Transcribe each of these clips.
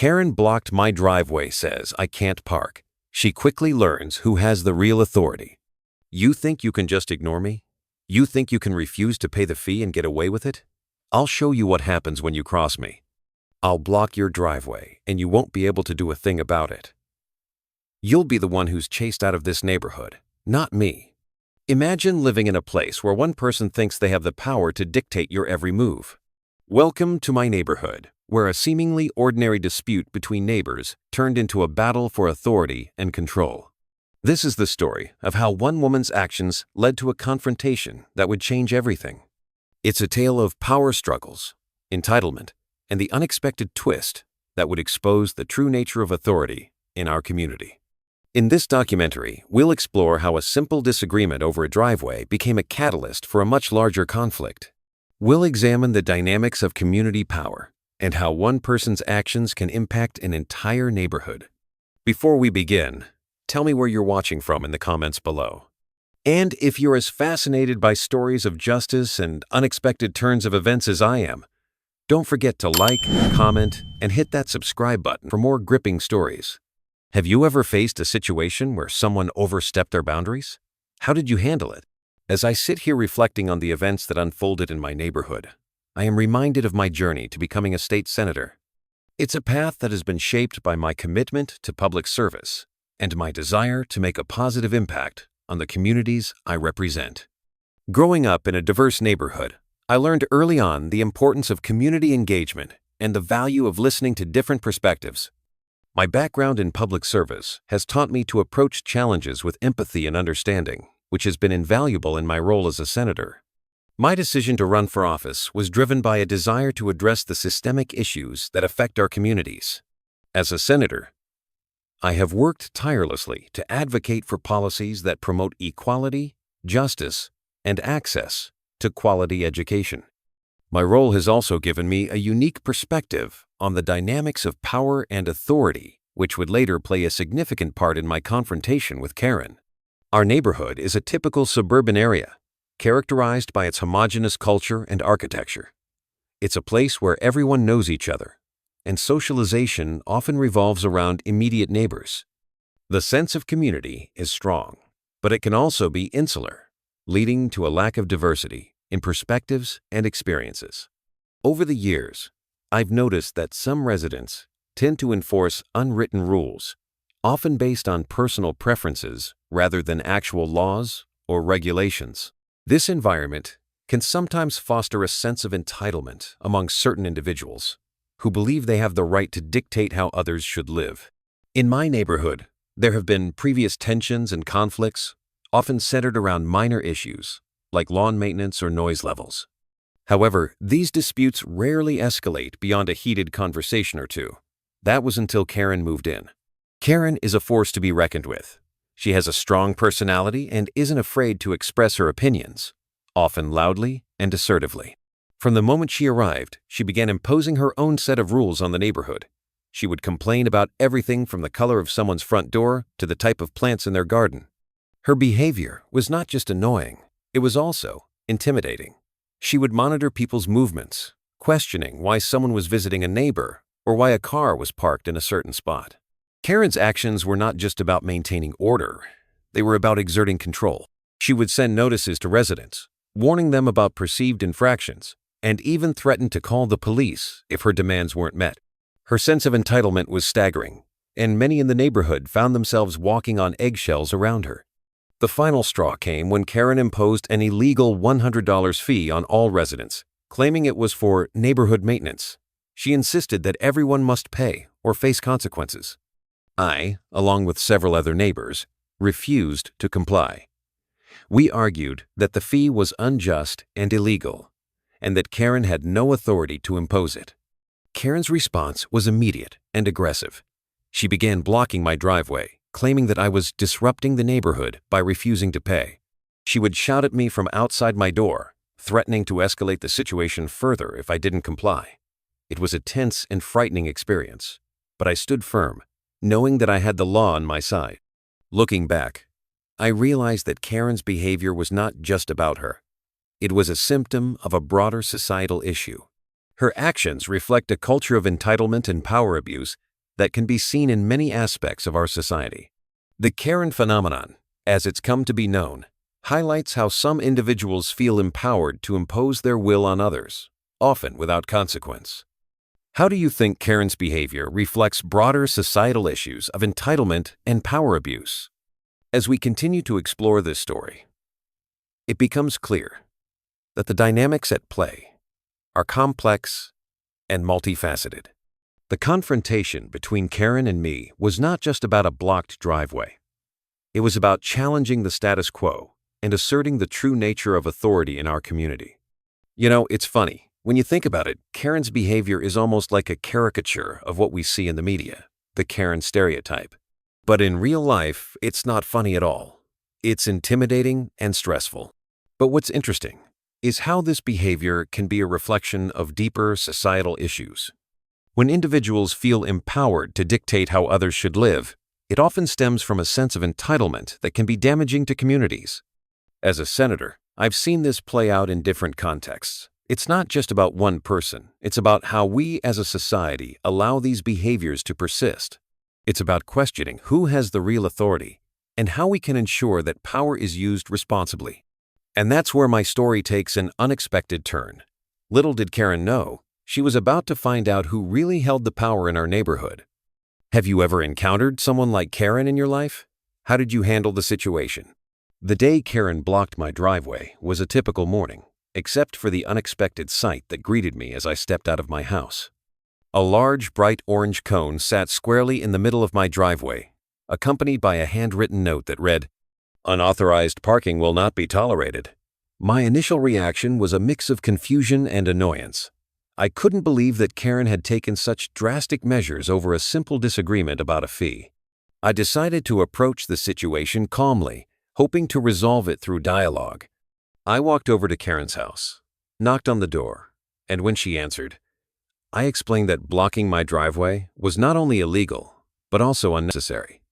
Karen blocked my driveway, says I can't park. She quickly learns who has the real authority. You think you can just ignore me? You think you can refuse to pay the fee and get away with it? I'll show you what happens when you cross me. I'll block your driveway, and you won't be able to do a thing about it. You'll be the one who's chased out of this neighborhood, not me. Imagine living in a place where one person thinks they have the power to dictate your every move. Welcome to my neighborhood, where a seemingly ordinary dispute between neighbors turned into a battle for authority and control. This is the story of how one woman's actions led to a confrontation that would change everything. It's a tale of power struggles, entitlement, and the unexpected twist that would expose the true nature of authority in our community. In this documentary, we'll explore how a simple disagreement over a driveway became a catalyst for a much larger conflict. We'll examine the dynamics of community power and how one person's actions can impact an entire neighborhood. Before we begin, tell me where you're watching from in the comments below. And if you're as fascinated by stories of justice and unexpected turns of events as I am, don't forget to like, comment, and hit that subscribe button for more gripping stories. Have you ever faced a situation where someone overstepped their boundaries? How did you handle it? As I sit here reflecting on the events that unfolded in my neighborhood, I am reminded of my journey to becoming a state senator. It's a path that has been shaped by my commitment to public service and my desire to make a positive impact on the communities I represent. Growing up in a diverse neighborhood, I learned early on the importance of community engagement and the value of listening to different perspectives. My background in public service has taught me to approach challenges with empathy and understanding, which has been invaluable in my role as a senator. My decision to run for office was driven by a desire to address the systemic issues that affect our communities. As a senator, I have worked tirelessly to advocate for policies that promote equality, justice, and access to quality education. My role has also given me a unique perspective on the dynamics of power and authority, which would later play a significant part in my confrontation with Karen. Our neighborhood is a typical suburban area, characterized by its homogeneous culture and architecture. It's a place where everyone knows each other, and socialization often revolves around immediate neighbors. The sense of community is strong, but it can also be insular, leading to a lack of diversity in perspectives and experiences. Over the years, I've noticed that some residents tend to enforce unwritten rules, often based on personal preferences rather than actual laws or regulations. This environment can sometimes foster a sense of entitlement among certain individuals who believe they have the right to dictate how others should live. In my neighborhood, there have been previous tensions and conflicts, often centered around minor issues like lawn maintenance or noise levels. However, these disputes rarely escalate beyond a heated conversation or two. That was until Karen moved in. Karen is a force to be reckoned with. She has a strong personality and isn't afraid to express her opinions, often loudly and assertively. From the moment she arrived, she began imposing her own set of rules on the neighborhood. She would complain about everything from the color of someone's front door to the type of plants in their garden. Her behavior was not just annoying, it was also intimidating. She would monitor people's movements, questioning why someone was visiting a neighbor or why a car was parked in a certain spot. Karen's actions were not just about maintaining order, they were about exerting control. She would send notices to residents, warning them about perceived infractions, and even threaten to call the police if her demands weren't met. Her sense of entitlement was staggering, and many in the neighborhood found themselves walking on eggshells around her. The final straw came when Karen imposed an illegal $100 fee on all residents, claiming it was for neighborhood maintenance. She insisted that everyone must pay or face consequences. I, along with several other neighbors, refused to comply. We argued that the fee was unjust and illegal, and that Karen had no authority to impose it. Karen's response was immediate and aggressive. She began blocking my driveway, claiming that I was disrupting the neighborhood by refusing to pay. She would shout at me from outside my door, threatening to escalate the situation further if I didn't comply. It was a tense and frightening experience, but I stood firm, knowing that I had the law on my side. Looking back, I realized that Karen's behavior was not just about her. It was a symptom of a broader societal issue. Her actions reflect a culture of entitlement and power abuse that can be seen in many aspects of our society. The Karen phenomenon, as it's come to be known, highlights how some individuals feel empowered to impose their will on others, often without consequence. How do you think Karen's behavior reflects broader societal issues of entitlement and power abuse? As we continue to explore this story, it becomes clear that the dynamics at play are complex and multifaceted. The confrontation between Karen and me was not just about a blocked driveway. It was about challenging the status quo and asserting the true nature of authority in our community. You know, it's funny. When you think about it, Karen's behavior is almost like a caricature of what we see in the media, the Karen stereotype. But in real life, it's not funny at all. It's intimidating and stressful. But what's interesting is how this behavior can be a reflection of deeper societal issues. When individuals feel empowered to dictate how others should live, it often stems from a sense of entitlement that can be damaging to communities. As a senator, I've seen this play out in different contexts. It's not just about one person. It's about how we as a society allow these behaviors to persist. It's about questioning who has the real authority and how we can ensure that power is used responsibly. And that's where my story takes an unexpected turn. Little did Karen know, she was about to find out who really held the power in our neighborhood. Have you ever encountered someone like Karen in your life? How did you handle the situation? The day Karen blocked my driveway was a typical morning, except for the unexpected sight that greeted me as I stepped out of my house. A large, bright orange cone sat squarely in the middle of my driveway, accompanied by a handwritten note that read, "Unauthorized parking will not be tolerated." My initial reaction was a mix of confusion and annoyance. I couldn't believe that Karen had taken such drastic measures over a simple disagreement about a fee. I decided to approach the situation calmly, hoping to resolve it through dialogue. I walked over to Karen's house, knocked on the door, and when she answered, I explained that blocking my driveway was not only illegal, but also unnecessary.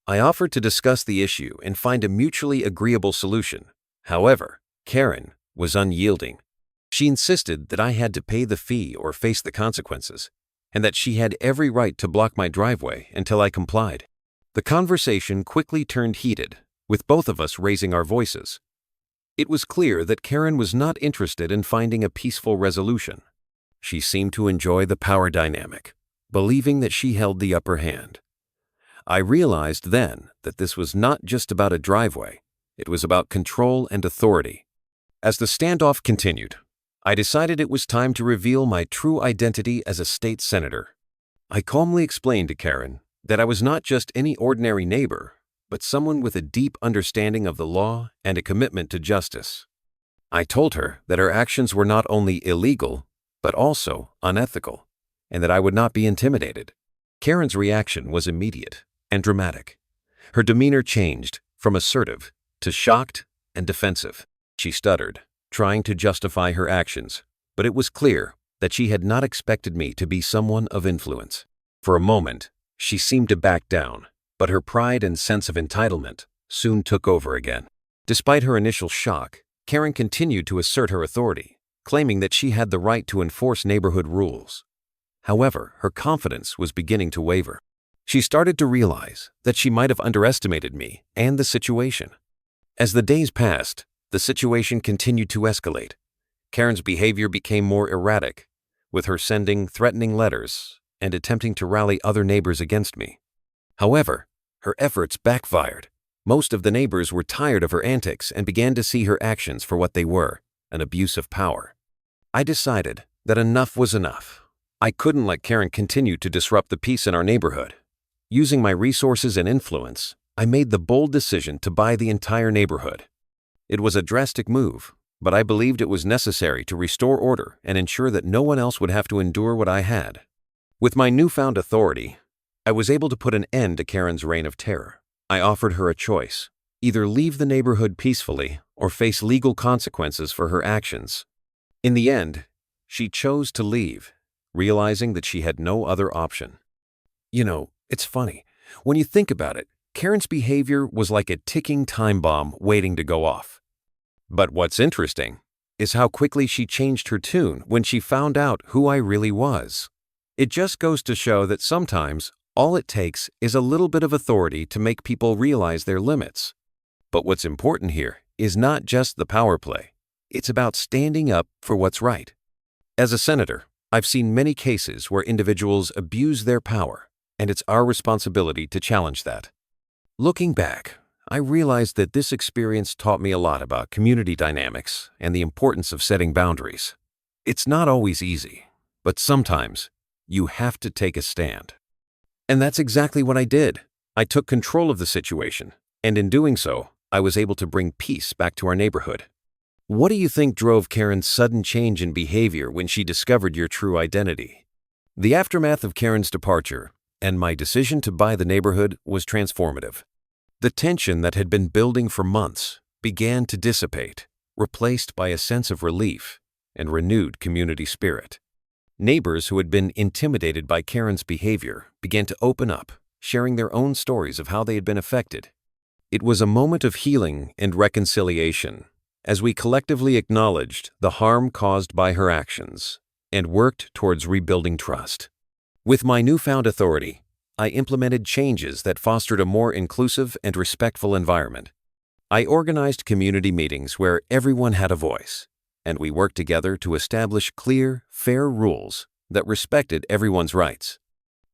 I offered to discuss the issue and find a mutually agreeable solution. However, Karen was unyielding. She insisted that I had to pay the fee or face the consequences, and that she had every right to block my driveway until I complied. The conversation quickly turned heated, with both of us raising our voices. It was clear that Karen was not interested in finding a peaceful resolution. She seemed to enjoy the power dynamic, believing that she held the upper hand. I realized then that this was not just about a driveway, it was about control and authority. As the standoff continued, I decided it was time to reveal my true identity as a state senator. I calmly explained to Karen that I was not just any ordinary neighbor, but someone with a deep understanding of the law and a commitment to justice. I told her that her actions were not only illegal, but also unethical, and that I would not be intimidated. Karen's reaction was immediate and dramatic. Her demeanor changed from assertive to shocked and defensive. She stuttered, trying to justify her actions, but it was clear that she had not expected me to be someone of influence. For a moment, she seemed to back down, but her pride and sense of entitlement soon took over again. Despite her initial shock, Karen continued to assert her authority, claiming that she had the right to enforce neighborhood rules. However, her confidence was beginning to waver. She started to realize that she might have underestimated me and the situation. As the days passed, the situation continued to escalate. Karen's behavior became more erratic, with her sending threatening letters and attempting to rally other neighbors against me. However, her efforts backfired. Most of the neighbors were tired of her antics and began to see her actions for what they were, an abuse of power. I decided that enough was enough. I couldn't let Karen continue to disrupt the peace in our neighborhood. Using my resources and influence, I made the bold decision to buy the entire neighborhood. It was a drastic move, but I believed it was necessary to restore order and ensure that no one else would have to endure what I had. With my newfound authority, I was able to put an end to Karen's reign of terror. I offered her a choice: either leave the neighborhood peacefully or face legal consequences for her actions. In the end, she chose to leave, realizing that she had no other option. You know, it's funny. When you think about it, Karen's behavior was like a ticking time bomb waiting to go off. But what's interesting is how quickly she changed her tune when she found out who I really was. It just goes to show that sometimes All it takes is a little bit of authority to make people realize their limits. But what's important here is not just the power play. It's about standing up for what's right. As a senator, I've seen many cases where individuals abuse their power, and it's our responsibility to challenge that. Looking back, I realized that this experience taught me a lot about community dynamics and the importance of setting boundaries. It's not always easy, but sometimes you have to take a stand. And that's exactly what I did. I took control of the situation, and in doing so, I was able to bring peace back to our neighborhood. What do you think drove Karen's sudden change in behavior when she discovered your true identity? The aftermath of Karen's departure and my decision to buy the neighborhood was transformative. The tension that had been building for months began to dissipate, replaced by a sense of relief and renewed community spirit. Neighbors who had been intimidated by Karen's behavior began to open up, sharing their own stories of how they had been affected. It was a moment of healing and reconciliation as we collectively acknowledged the harm caused by her actions and worked towards rebuilding trust. With my newfound authority, I implemented changes that fostered a more inclusive and respectful environment. I organized community meetings where everyone had a voice, and we worked together to establish clear, fair rules that respected everyone's rights.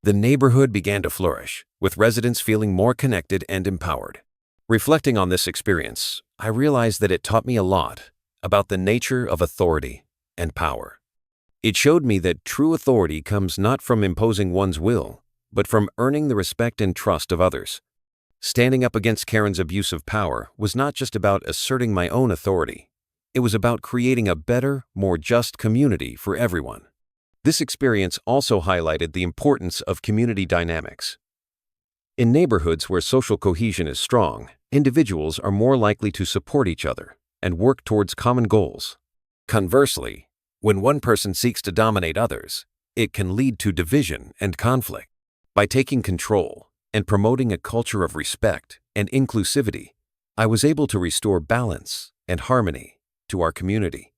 The neighborhood began to flourish, with residents feeling more connected and empowered. Reflecting on this experience, I realized that it taught me a lot about the nature of authority and power. It showed me that true authority comes not from imposing one's will, but from earning the respect and trust of others. Standing up against Karen's abuse of power was not just about asserting my own authority. It was about creating a better, more just community for everyone. This experience also highlighted the importance of community dynamics. In neighborhoods where social cohesion is strong, individuals are more likely to support each other and work towards common goals. Conversely, when one person seeks to dominate others, it can lead to division and conflict. By taking control and promoting a culture of respect and inclusivity, I was able to restore balance and harmony to our community.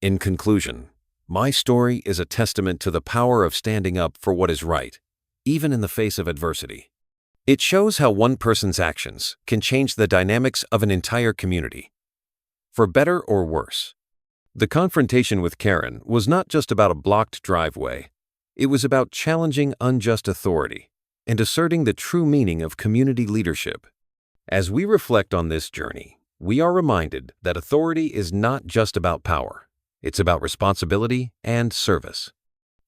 In conclusion, my story is a testament to the power of standing up for what is right, even in the face of adversity. It shows how one person's actions can change the dynamics of an entire community, for better or worse. The confrontation with Karen was not just about a blocked driveway. It was about challenging unjust authority and asserting the true meaning of community leadership. As we reflect on this journey, we are reminded that authority is not just about power. It's about responsibility and service.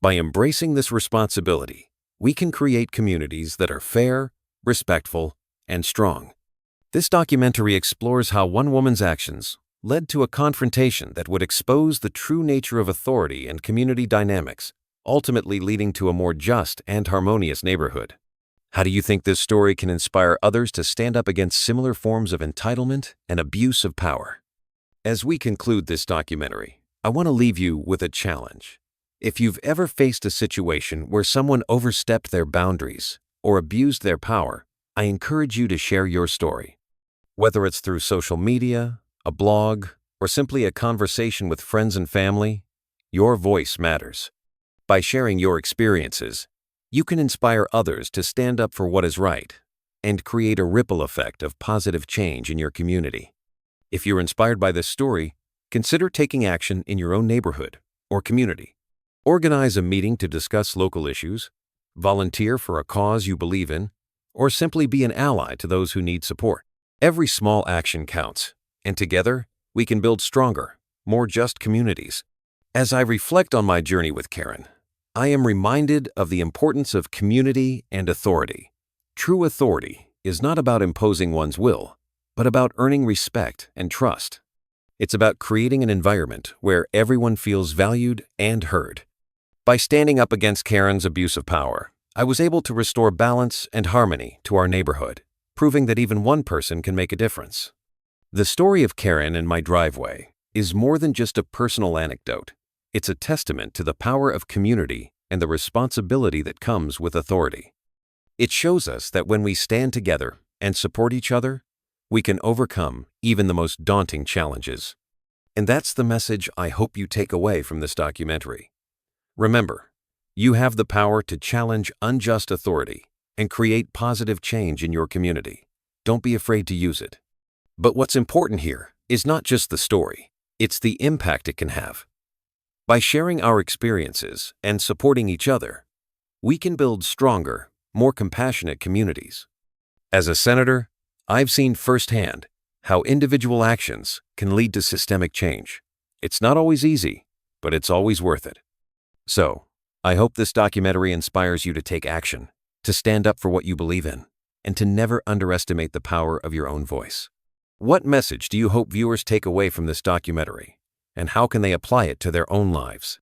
By embracing this responsibility, we can create communities that are fair, respectful, and strong. This documentary explores how one woman's actions led to a confrontation that would expose the true nature of authority and community dynamics, ultimately leading to a more just and harmonious neighborhood. How do you think this story can inspire others to stand up against similar forms of entitlement and abuse of power? As we conclude this documentary, I want to leave you with a challenge. If you've ever faced a situation where someone overstepped their boundaries or abused their power, I encourage you to share your story. Whether it's through social media, a blog, or simply a conversation with friends and family, your voice matters. By sharing your experiences, you can inspire others to stand up for what is right and create a ripple effect of positive change in your community. If you're inspired by this story, consider taking action in your own neighborhood or community. Organize a meeting to discuss local issues, volunteer for a cause you believe in, or simply be an ally to those who need support. Every small action counts, and together we can build stronger, more just communities. As I reflect on my journey with Karen, I am reminded of the importance of community and authority. True authority is not about imposing one's will, but about earning respect and trust. It's about creating an environment where everyone feels valued and heard. By standing up against Karen's abuse of power, I was able to restore balance and harmony to our neighborhood, proving that even one person can make a difference. The story of Karen and my driveway is more than just a personal anecdote. It's a testament to the power of community and the responsibility that comes with authority. It shows us that when we stand together and support each other, we can overcome even the most daunting challenges. And that's the message I hope you take away from this documentary. Remember, you have the power to challenge unjust authority and create positive change in your community. Don't be afraid to use it. But what's important here is not just the story, it's the impact it can have. By sharing our experiences and supporting each other, we can build stronger, more compassionate communities. As a senator, I've seen firsthand how individual actions can lead to systemic change. It's not always easy, but it's always worth it. So, I hope this documentary inspires you to take action, to stand up for what you believe in, and to never underestimate the power of your own voice. What message do you hope viewers take away from this documentary, and how can they apply it to their own lives?